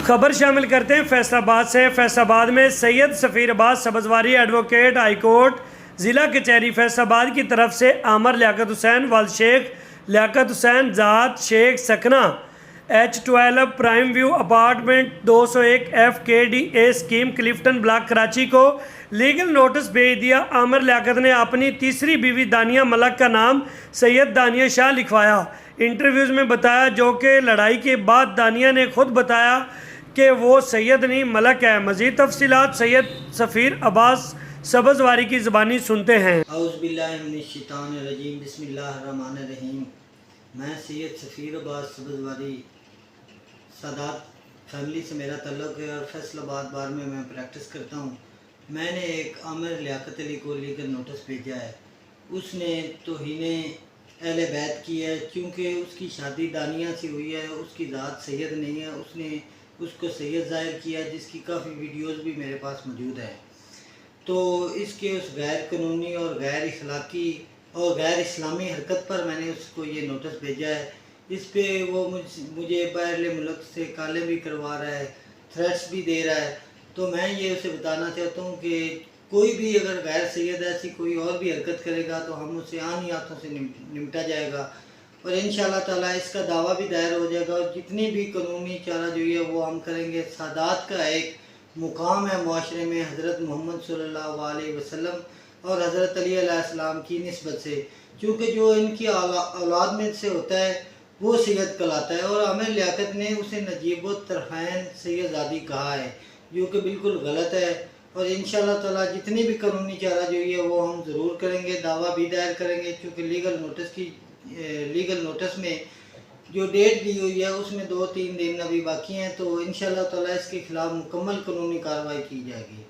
خبر شامل کرتے ہیں فیصل آباد سے۔ فیصل آباد میں سید سفیر عباس سبزواری ایڈوکیٹ ہائی کورٹ ضلع کچہری فیصل آباد کی طرف سے عامر لیاقت حسین والد شیخ لیاقت حسین ذات شیخ سکنہ H12 prime view apartment 201 FKDA scheme Clifton block Karachi کو لیگل نوٹس بھیج دیا۔ عامر لیاقت نے اپنی تیسری بیوی دانیہ ملک کا نام سید دانیہ شاہ لکھوایا۔ انٹرویوز میں بتایا جو کہ لڑائی کے بعد دانیہ نے خود بتایا کہ وہ سید نہیں ملک ہے۔ مزید تفصیلات سید سفیر عباس سبزواری کی زبانی سنتے ہیں۔ اعوذ باللہ من الشیطان الرجیم، بسم اللہ الرحمن الرحیم۔ میں سید سفیر عباس سبزواری سادات فیملی سے میرا تعلق ہے اور فیصل آباد بار میں پریکٹس کرتا ہوں۔ میں نے ایک عامر لیاقت علی کو لیگل نوٹس بھیجا ہے۔ اس نے توہین اہل بیت کی ہے، چونکہ اس کی شادی دانیہ سے ہوئی ہے، اس کی ذات سید نہیں ہے۔ اس نے اس کو سید ظاہر کیا ہے، جس کی کافی ویڈیوز بھی میرے پاس موجود ہیں۔ تو اس کے اس غیر قانونی اور غیر اخلاقی اور غیر اسلامی حرکت پر میں نے اس کو یہ نوٹس بھیجا ہے۔ اس پہ وہ مجھے باہر ملک سے کالیں بھی کروا رہا ہے، تھریٹس بھی دے رہا ہے۔ تو میں یہ اسے بتانا چاہتا ہوں کہ کوئی بھی اگر غیر سید ایسی کوئی اور بھی حرکت کرے گا تو ہم اسے آنی ہاتھوں سے نمٹا جائے گا، اور انشاءاللہ تعالیٰ اس کا دعویٰ بھی دائر ہو جائے گا، اور جتنی بھی قانونی چارہ جوئی ہے وہ ہم کریں گے۔ سادات کا ایک مقام ہے معاشرے میں حضرت محمد صلی اللہ علیہ وسلم اور حضرت علی علیہ السلام کی نسبت سے، چونکہ جو ان کی اولاد میں سے ہوتا ہے وہ سید کہلاتا ہے، اور عامر لیاقت نے اسے نجیب الطرفین سید زادی کہا ہے، جو کہ بالکل غلط ہے۔ اور انشاءاللہ تعالیٰ جتنی بھی قانونی چارہ جوئی ہے وہ ہم ضرور کریں گے، دعویٰ بھی دائر کریں گے، چونکہ لیگل نوٹس میں جو ڈیٹ دی ہوئی ہے اس میں 2-3 دن ابھی باقی ہیں، تو انشاءاللہ تعالیٰ اس کے خلاف مکمل قانونی کارروائی کی جائے گی۔